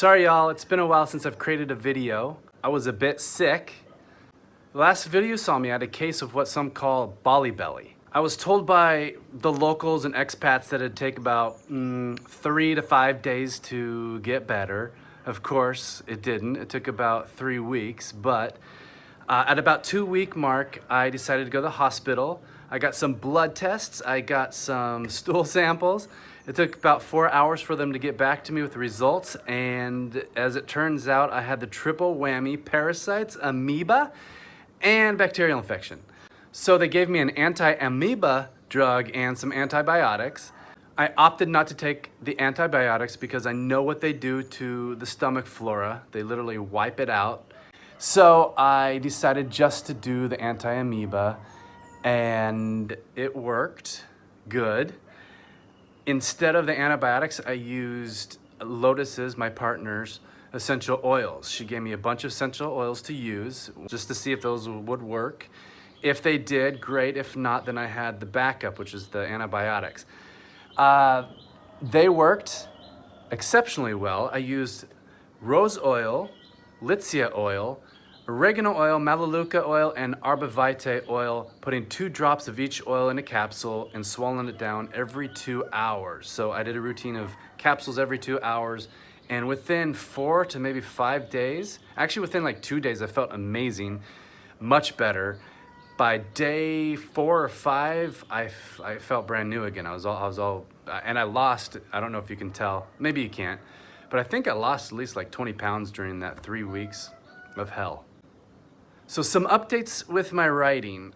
Sorry y'all, it's been a while since I've created a video. I was a bit sick. The last video you saw me, I had a case of what some call Bali belly. I was told by the locals and expats that it'd take about 3 to 5 days to get better. Of course, it didn't. It took about 3 weeks, but at about 2-week mark, I decided to go to the hospital. I got some blood tests, I got some stool samples. It took about 4 hours for them to get back to me with the results, and as it turns out, I had the triple whammy: parasites, amoeba, and bacterial infection. So they gave me an anti-amoeba drug and some antibiotics. I opted not to take the antibiotics because I know what they do to the stomach flora. They literally wipe it out. So I decided just to do the anti-amoeba, and it worked good. Instead of the antibiotics, I used Lotus's, my partner's, essential oils. She gave me a bunch of essential oils to use just to see if those would work. If they did, great. If not, then I had the backup, which is the antibiotics. They worked exceptionally well. I used rose oil, litsea oil, oregano oil, melaleuca oil, and arbavite oil, putting 2 drops of each oil in a capsule and swallowing it down every 2 hours. So I did a routine of capsules every 2 hours, and within 4 to maybe 5 days, actually within like 2 days, I felt amazing, much better. By day 4 or 5, I felt brand new again. I was all, and I lost, I don't know if you can tell, maybe you can't, but I think I lost at least like 20 pounds during that 3 weeks of hell. So some updates with my writing.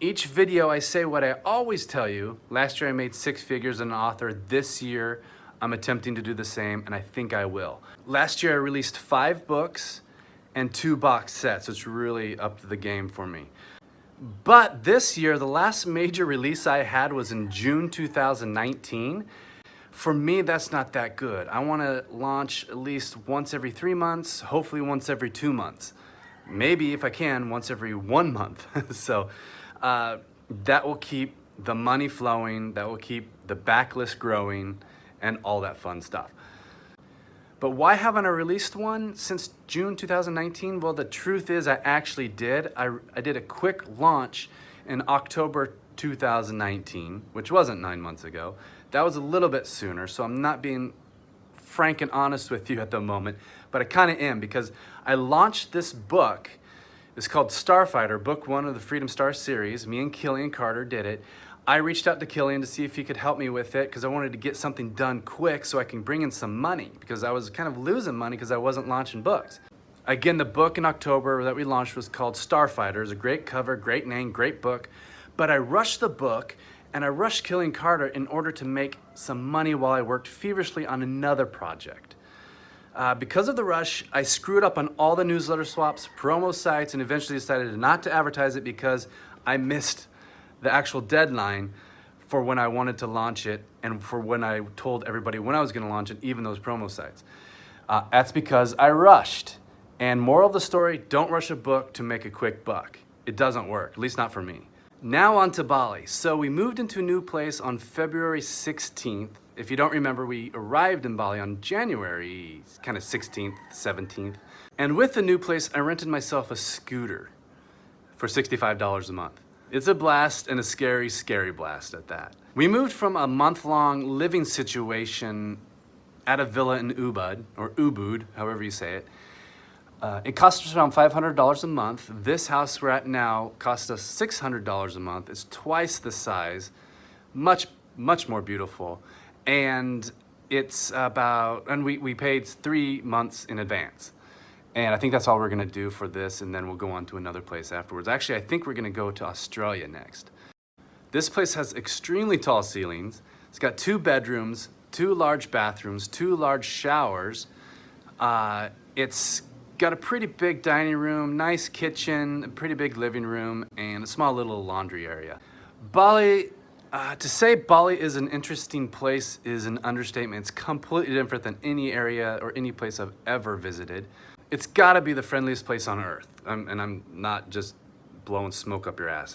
Each video I say what I always tell you. Last year I made 6 figures as an author. This year I'm attempting to do the same, and I think I will. Last year I released 5 books and 2 box sets. It's really upped the game for me. But this year, the last major release I had was in June 2019. For me, that's not that good. I want to launch at least once every 3 months, hopefully once every 2 months. Maybe, if I can, once every 1 month. So that will keep the money flowing, that will keep the backlist growing, and all that fun stuff. But why haven't I released one since June 2019? Well, the truth is I actually did. I did a quick launch in October 2019, which wasn't 9 months ago. That was a little bit sooner, so I'm not being frank and honest with you at the moment, but I kind of am, because I launched this book. It's called Starfighter, book 1 of the Freedom Star series. Me and Killian Carter did it. I reached out to Killian to see if he could help me with it because I wanted to get something done quick so I can bring in some money, because I was kind of losing money because I wasn't launching books. Again, the book in October that we launched was called Starfighter. It's a great cover, great name, great book. But I rushed the book and I rushed Killian Carter in order to make some money while I worked feverishly on another project. Because of the rush, I screwed up on all the newsletter swaps, promo sites, and eventually decided not to advertise it because I missed the actual deadline for when I wanted to launch it and for when I told everybody when I was going to launch it, even those promo sites. That's because I rushed. And moral of the story, don't rush a book to make a quick buck. It doesn't work, at least not for me. Now on to Bali. So we moved into a new place on February 16th. If you don't remember, we arrived in Bali on January kind of 16th, 17th. And with the new place, I rented myself a scooter for $65 a month. It's a blast, and a scary, scary blast at that. We moved from a month-long living situation at a villa in Ubud, or Ubud, however you say it. It cost us around $500 a month. This house we're at now costs us $600 a month. It's twice the size, much, much more beautiful. And it's about, and we paid 3 months in advance. And I think that's all we're gonna do for this, and then we'll go on to another place afterwards. Actually, I think we're gonna go to Australia next. This place has extremely tall ceilings. It's got 2 bedrooms, 2 large bathrooms, 2 large showers. It's got a pretty big dining room, nice kitchen, a pretty big living room, and a small little laundry area. Bali, to say Bali is an interesting place is an understatement. It's completely different than any area or any place I've ever visited. It's gotta be the friendliest place on earth. And I'm not just blowing smoke up your ass.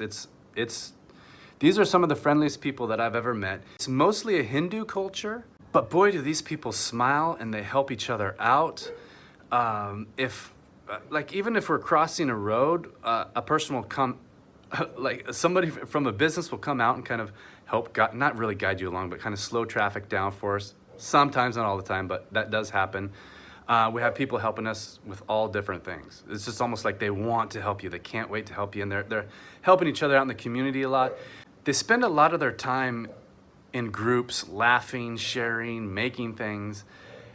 These are some of the friendliest people that I've ever met. It's mostly a Hindu culture, But boy, do these people smile and they help each other out. Even if we're crossing a road, a person will come, like somebody from a business will come out and kind of help, not really guide you along, but kind of slow traffic down for us. Sometimes, not all the time, but that does happen. We have people helping us with all different things. It's just almost like they want to help you. They can't wait to help you, and they're helping each other out in the community a lot. They spend a lot of their time in groups, laughing, sharing, making things.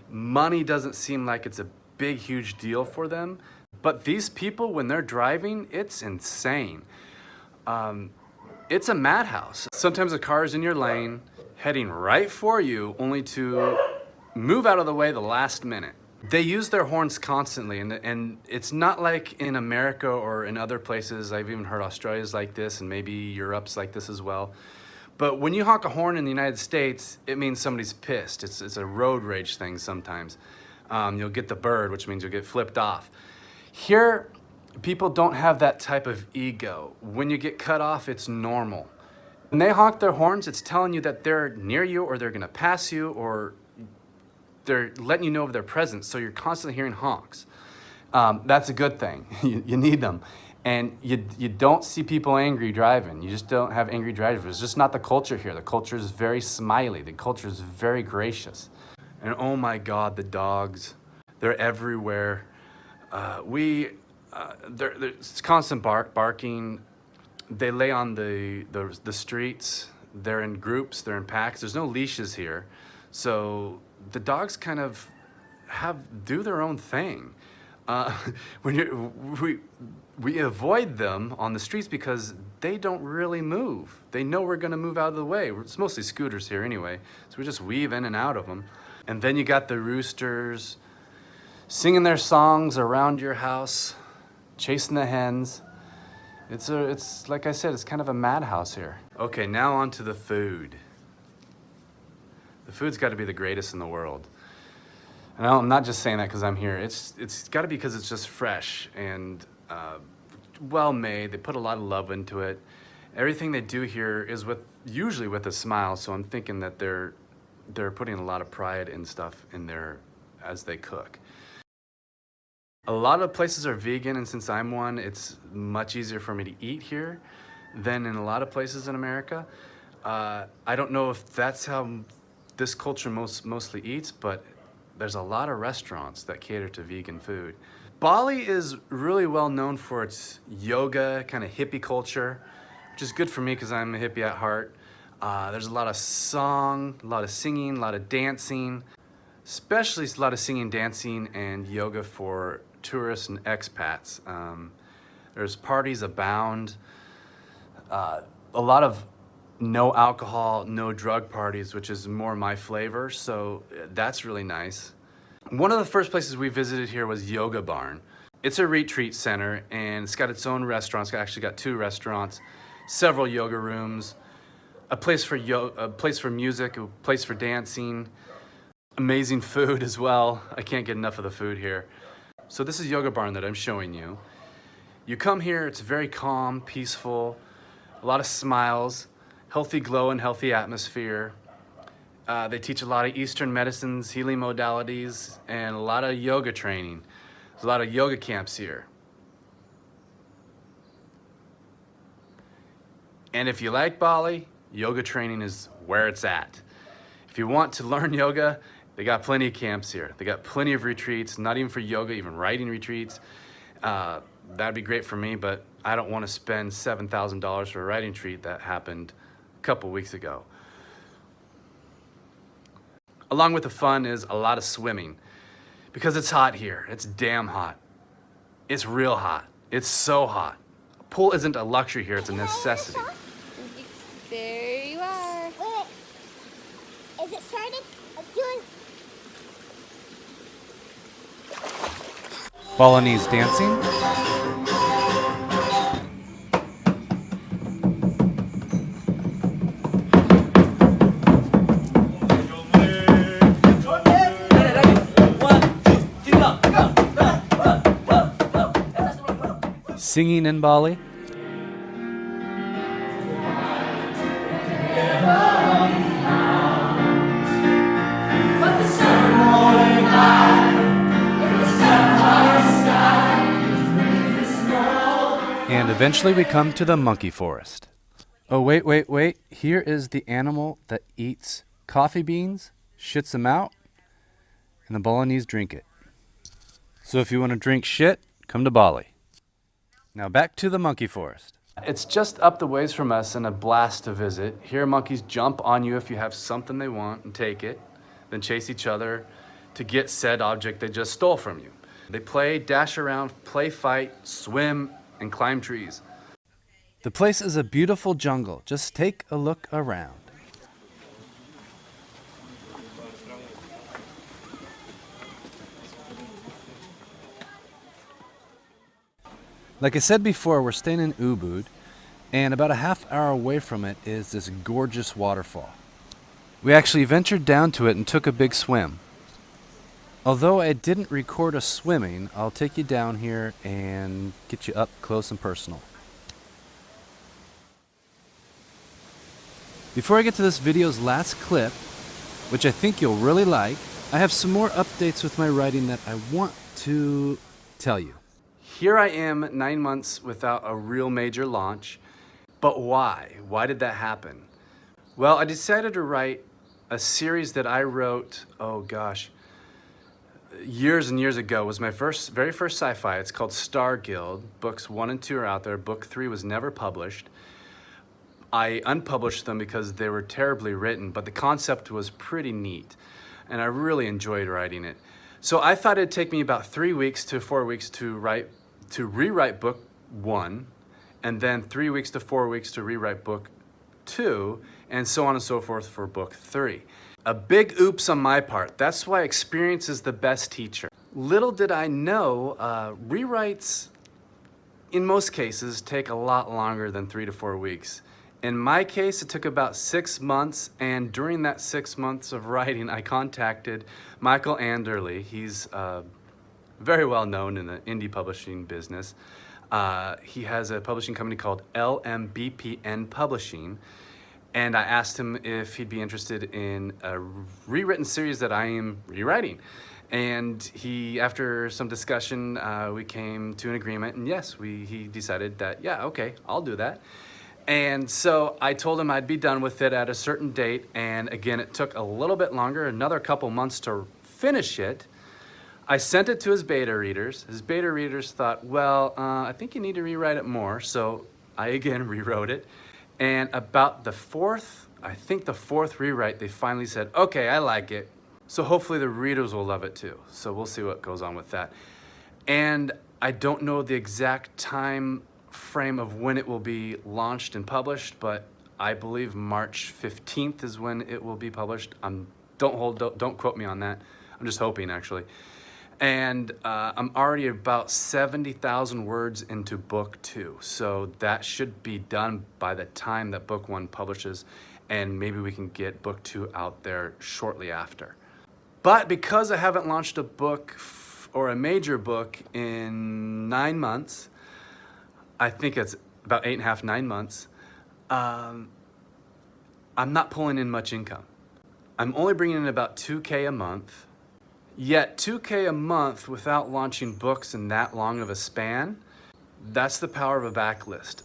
Money doesn't seem like it's a big, huge deal for them. But these people, when they're driving, it's insane. It's a madhouse. Sometimes a car is in your lane, heading right for you, only to move out of the way the last minute. They use their horns constantly, and it's not like in America or in other places. I've even heard Australia's like this, and maybe Europe's like this as well. But when you honk a horn in the United States, it means somebody's pissed. It's a road rage thing sometimes. You'll get the bird, which means you'll get flipped off. Here, people don't have that type of ego. When you get cut off, it's normal. When they honk their horns, it's telling you that they're near you, or they're gonna pass you, or they're letting you know of their presence, so you're constantly hearing honks. That's a good thing. You need them. And you don't see people angry driving. You just don't have angry drivers. It's just not the culture here. The culture is very smiley. The culture is very gracious. And oh my God, the dogs, they're everywhere. There's constant barking. They lay on the streets. They're in groups, they're in packs. There's no leashes here. So the dogs kind of do their own thing. We avoid them on the streets because they don't really move. They know we're gonna move out of the way. It's mostly scooters here anyway, so we just weave in and out of them. And then you got the roosters singing their songs around your house, chasing the hens. It's like I said, it's kind of a madhouse here. Okay, now on to the food. The food's got to be the greatest in the world. And I'm not just saying that because I'm here. It's got to be because it's just fresh and well made. They put a lot of love into it. Everything they do here is usually with a smile. So I'm thinking that they're putting a lot of pride and stuff in there as they cook. A lot of places are vegan, and since I'm one, it's much easier for me to eat here than in a lot of places in America. I don't know if that's how this culture mostly eats, but there's a lot of restaurants that cater to vegan food. Bali is really well known for its yoga, kind of hippie culture, which is good for me because I'm a hippie at heart. There's a lot of song, a lot of singing, a lot of dancing, especially a lot of singing, dancing, and yoga for tourists and expats. There's parties abound. A lot of no alcohol, no drug parties, which is more my flavor, so that's really nice. One of the first places we visited here was Yoga Barn. It's a retreat center, and it's got its own restaurants. It's actually got 2 restaurants, several yoga rooms, a place for music, a place for dancing, amazing food as well. I can't get enough of the food here. So this is Yoga Barn that I'm showing you. You come here, it's very calm, peaceful, a lot of smiles, healthy glow and healthy atmosphere. They teach a lot of Eastern medicines, healing modalities, and a lot of yoga training. There's a lot of yoga camps here. And if you like Bali, yoga training is where it's at. If you want to learn yoga, they got plenty of camps here. They got plenty of retreats, not even for yoga, even writing retreats. That'd be great for me, but I don't want to spend $7,000 for a writing retreat that happened a couple weeks ago. Along with the fun is a lot of swimming because it's hot here. It's damn hot. It's real hot. It's so hot. A pool isn't a luxury here, it's a necessity. There you are. Wait. Is it starting? I'm doing. Balinese dancing. Singing in Bali. And eventually we come to the monkey forest. Oh, wait. Here is the animal that eats coffee beans, shits them out, and the Balinese drink it. So if you want to drink shit, come to Bali. Now back to the monkey forest. It's just up the ways from us and a blast to visit. Here monkeys jump on you if you have something they want and take it, then chase each other to get said object they just stole from you. They play, dash around, play fight, swim, and climb trees. The place is a beautiful jungle. Just take a look around. Like I said before, we're staying in Ubud, and about a half hour away from it is this gorgeous waterfall. We actually ventured down to it and took a big swim. Although I didn't record us swimming, I'll take you down here and get you up close and personal. Before I get to this video's last clip, which I think you'll really like, I have some more updates with my writing that I want to tell you. Here I am 9 months without a real major launch, but why? Why did that happen? Well, I decided to write a series that I wrote, years and years ago. It was my very first sci-fi. It's called Star Guild. Books 1 and 2 are out there. Book 3 was never published. I unpublished them because they were terribly written, but the concept was pretty neat, and I really enjoyed writing it. So I thought it'd take me about 3 weeks to 4 weeks to rewrite book 1, and then 3 weeks to 4 weeks to rewrite book 2, and so on and so forth for book 3. A big oops on my part. That's why experience is the best teacher. Little did I know, rewrites in most cases take a lot longer than 3 to 4 weeks. In my case, it took about 6 months, and during that 6 months of writing, I contacted Michael Anderle. He's very well known in the indie publishing business. He has a publishing company called LMBPN Publishing, and I asked him if he'd be interested in a rewritten series that I am rewriting. And he, after some discussion, we came to an agreement, and yes, he decided that, yeah, okay, I'll do that. And so I told him I'd be done with it at a certain date, and again, it took a little bit longer, another couple months to finish it. I sent it to his beta readers. His beta readers thought, well, I think you need to rewrite it more, so I again rewrote it. And about the fourth rewrite, they finally said, okay, I like it. So hopefully the readers will love it too. So we'll see what goes on with that. And I don't know the exact time frame of when it will be launched and published, but I believe March 15th is when it will be published. Don't quote me on that. I'm just hoping, actually. And I'm already about 70,000 words into book 2, so that should be done by the time that book 1 publishes, and maybe we can get book 2 out there shortly after. But because I haven't launched a book or a major book in 9 months, I think it's about 8.5, 9 months, I'm not pulling in much income. I'm only bringing in about $2K a month. Yet $2K a month without launching books in that long of a span, that's the power of a backlist.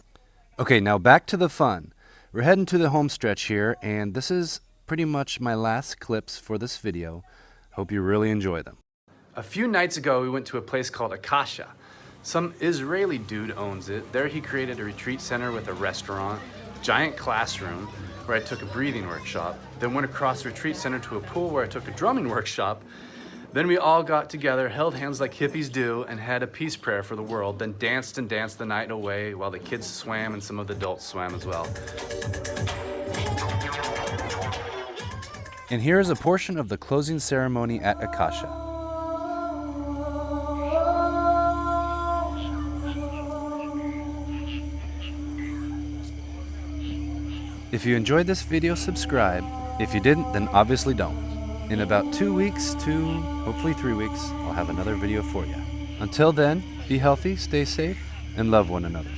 Okay, now back to the fun. We're heading to the home stretch here, and this is pretty much my last clips for this video. Hope you really enjoy them. A few nights ago, we went to a place called Akasha. Some Israeli dude owns it. There he created a retreat center with a restaurant, giant classroom where I took a breathing workshop, then went across the retreat center to a pool where I took a drumming workshop. Then we all got together, held hands like hippies do, and had a peace prayer for the world, then danced and danced the night away while the kids swam and some of the adults swam as well. And here is a portion of the closing ceremony at Akasha. If you enjoyed this video, subscribe. If you didn't, then obviously don't. In about 2 weeks to hopefully 3 weeks, I'll have another video for you. Until then, be healthy, stay safe, and love one another.